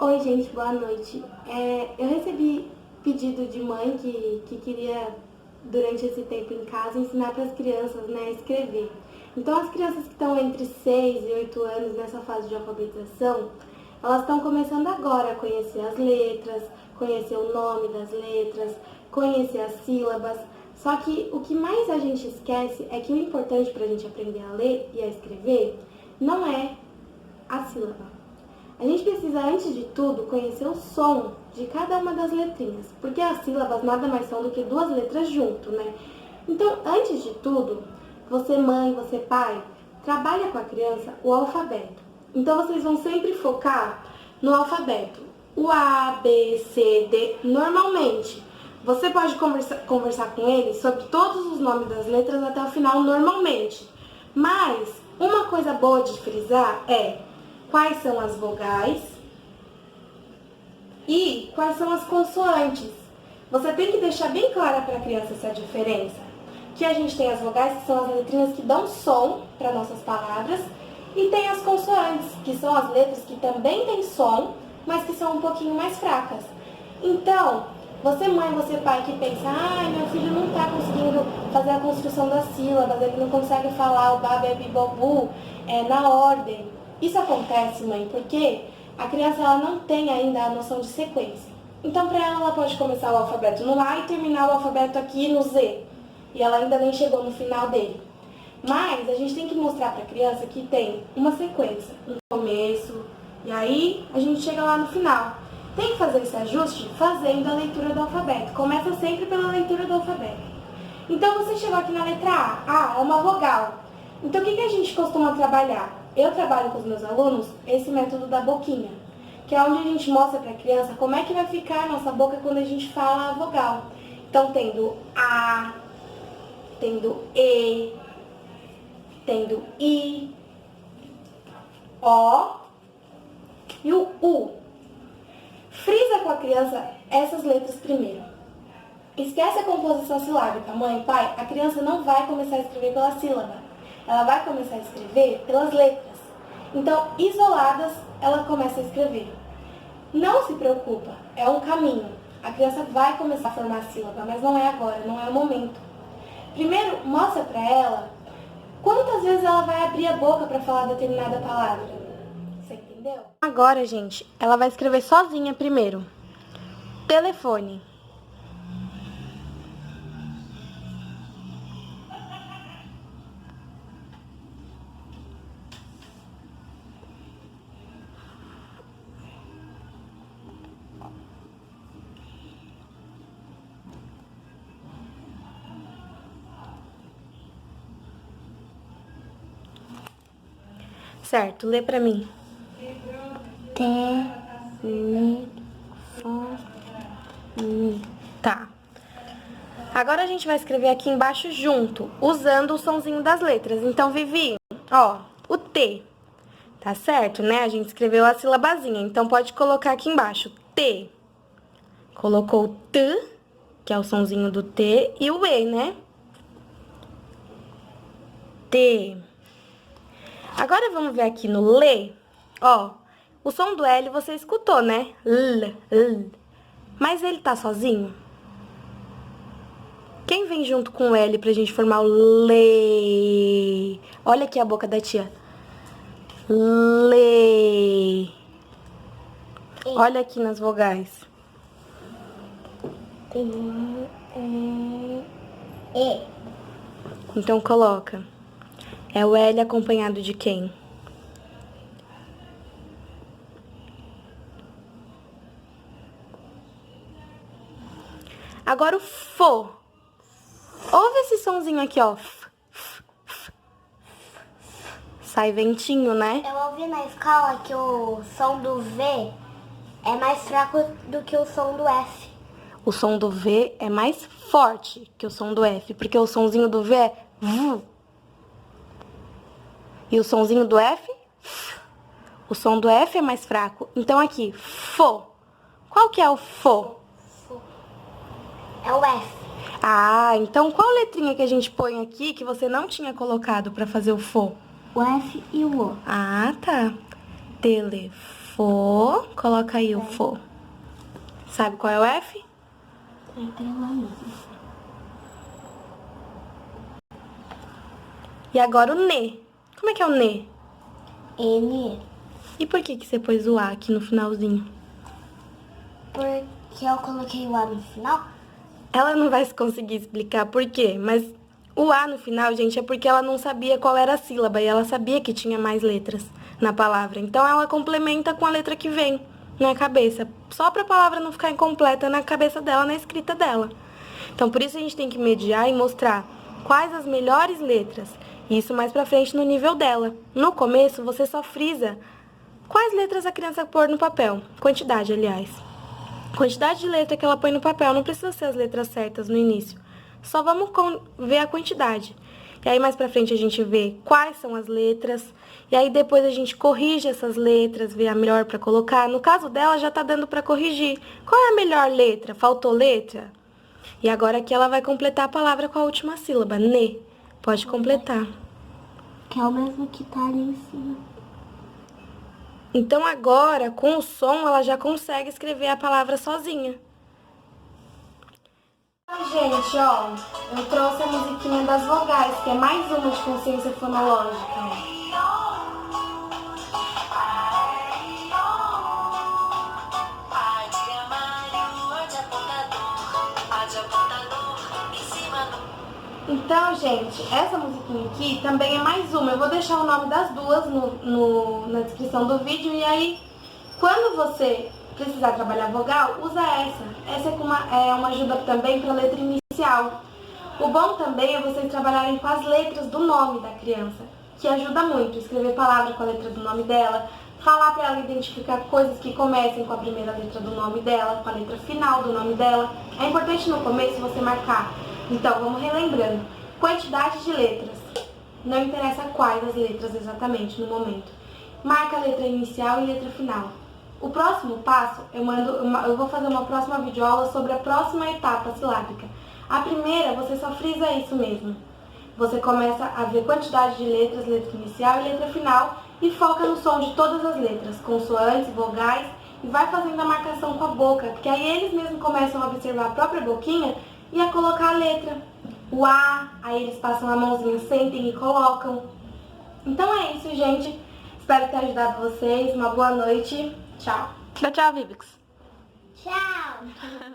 Oi, gente, boa noite. Eu recebi pedido de mãe que queria, durante esse tempo em casa, ensinar para as crianças, né, a escrever. Então, as crianças que estão entre 6 e 8 anos nessa fase de alfabetização, elas estão começando agora a conhecer as letras, conhecer o nome das letras, conhecer as sílabas. Só que o que mais a gente esquece é que o importante para a gente aprender a ler e a escrever não é a sílaba. A gente precisa, antes de tudo, conhecer o som de cada uma das letrinhas, porque as sílabas nada mais são do que duas letras junto, né? Então, antes de tudo, você mãe, você pai, trabalha com a criança o alfabeto. Então, vocês vão sempre focar no alfabeto. O A, B, C, D, normalmente. Você pode conversar com ele sobre todos os nomes das letras até o final, normalmente. Mas, uma coisa boa de frisar é quais são as vogais e quais são as consoantes. Você tem que deixar bem clara para a criança essa diferença. Que a gente tem as vogais, que são as letrinhas que dão som para nossas palavras, e tem as consoantes, que são as letras que também têm som, mas que são um pouquinho mais fracas. Então, você mãe, você pai que pensa, meu filho não está conseguindo fazer a construção das sílabas, ele não consegue falar o babi, bobu na ordem. Isso acontece, mãe, porque a criança ela não tem ainda a noção de sequência. Então, para ela pode começar o alfabeto no A e terminar o alfabeto aqui no Z. E ela ainda nem chegou no final dele. Mas a gente tem que mostrar para a criança que tem uma sequência, um começo, e aí a gente chega lá no final. Tem que fazer esse ajuste fazendo a leitura do alfabeto. Começa sempre pela leitura do alfabeto. Então, você chegou aqui na letra A. A é uma vogal. Então, o que a gente costuma trabalhar? Eu trabalho com os meus alunos esse método da boquinha, que é onde a gente mostra para a criança como é que vai ficar a nossa boca quando a gente fala a vogal. Então, tendo A, tendo E, tendo I, O e o U. Frisa com a criança essas letras primeiro. Esquece a composição silábica, mãe e pai, a criança não vai começar a escrever pela sílaba. Ela vai começar a escrever pelas letras. Então, isoladas, ela começa a escrever. Não se preocupa, é um caminho. A criança vai começar a formar a sílaba, mas não é agora, não é o momento. Primeiro, mostra para ela quantas vezes ela vai abrir a boca para falar determinada palavra. Você entendeu? Agora, gente, ela vai escrever sozinha primeiro. Telefone. Certo, lê pra mim. Telefone. Tá. Agora a gente vai escrever aqui embaixo junto, usando o sonzinho das letras. Então, Vivi, ó, o T. Tá certo, né? A gente escreveu a silabazinha. Então, pode colocar aqui embaixo. T. Colocou o T, que é o sonzinho do T, e o E, né? T. Agora, vamos ver aqui no Lê. Ó, o som do L você escutou, né? L, L. Mas ele tá sozinho? Quem vem junto com o L pra gente formar o Lê? Olha aqui a boca da tia. Lê. Olha aqui nas vogais. E. Então, coloca. É o L acompanhado de quem? Agora o Fo. Ouve esse sonzinho aqui, ó. Sai ventinho, né? Eu ouvi na escola que o som do V é mais fraco do que o som do F. O som do V é mais forte que o som do F, porque o sonzinho do V é V. E o sonzinho do F? O som do F é mais fraco. Então, aqui, Fo. Qual que é o Fo? É o F. Ah, então qual letrinha que a gente põe aqui que você não tinha colocado para fazer o Fo? O F e o O. Ah, tá. Telefone. fo, coloca aí o fo. Sabe qual é o F? E agora o ne. Como é que é o ne? N. E por que você pôs o A aqui no finalzinho? Porque eu coloquei o A no final. Ela não vai conseguir explicar por quê, mas o A no final, gente, é porque ela não sabia qual era a sílaba e ela sabia que tinha mais letras na palavra. Então ela complementa com a letra que vem na cabeça, só para a palavra não ficar incompleta na cabeça dela, na escrita dela. Então por isso a gente tem que mediar e mostrar quais as melhores letras. Isso mais pra frente no nível dela. No começo você só frisa quais letras a criança pôr no papel. Quantidade, aliás. Quantidade de letra que ela põe no papel, não precisa ser as letras certas no início. Só vamos ver a quantidade. E aí mais pra frente a gente vê quais são as letras. E aí depois a gente corrige essas letras, vê a melhor pra colocar. No caso dela já tá dando pra corrigir. Qual é a melhor letra? Faltou letra? E agora aqui ela vai completar a palavra com a última sílaba, ne. Pode completar. Que é o mesmo que tá ali em cima. Então agora, com o som, ela já consegue escrever a palavra sozinha. Gente, ó, eu trouxe a musiquinha das vogais, que é mais uma de consciência fonológica. Então, gente, essa musiquinha aqui também é mais uma. Eu vou deixar o nome das duas na descrição do vídeo. E aí, quando você precisar trabalhar vogal, usa essa. Essa é uma ajuda também para a letra inicial. O bom também é vocês trabalharem com as letras do nome da criança, que ajuda muito. Escrever palavra com a letra do nome dela, falar para ela identificar coisas que comecem com a primeira letra do nome dela, com a letra final do nome dela. É importante no começo você marcar. Então, vamos relembrando. Quantidade de letras. Não interessa quais as letras exatamente no momento. Marca a letra inicial e letra final. O próximo passo, eu vou fazer uma próxima videoaula sobre a próxima etapa silábica. A primeira, você só frisa isso mesmo. Você começa a ver quantidade de letras, letra inicial e letra final, e foca no som de todas as letras, consoantes, vogais, e vai fazendo a marcação com a boca, porque aí eles mesmos começam a observar a própria boquinha e a colocar a letra. O A, aí eles passam a mãozinha, sentem e colocam. Então é isso, gente. Espero ter ajudado vocês. Uma boa noite. Tchau. Tchau, Vivix. Tchau.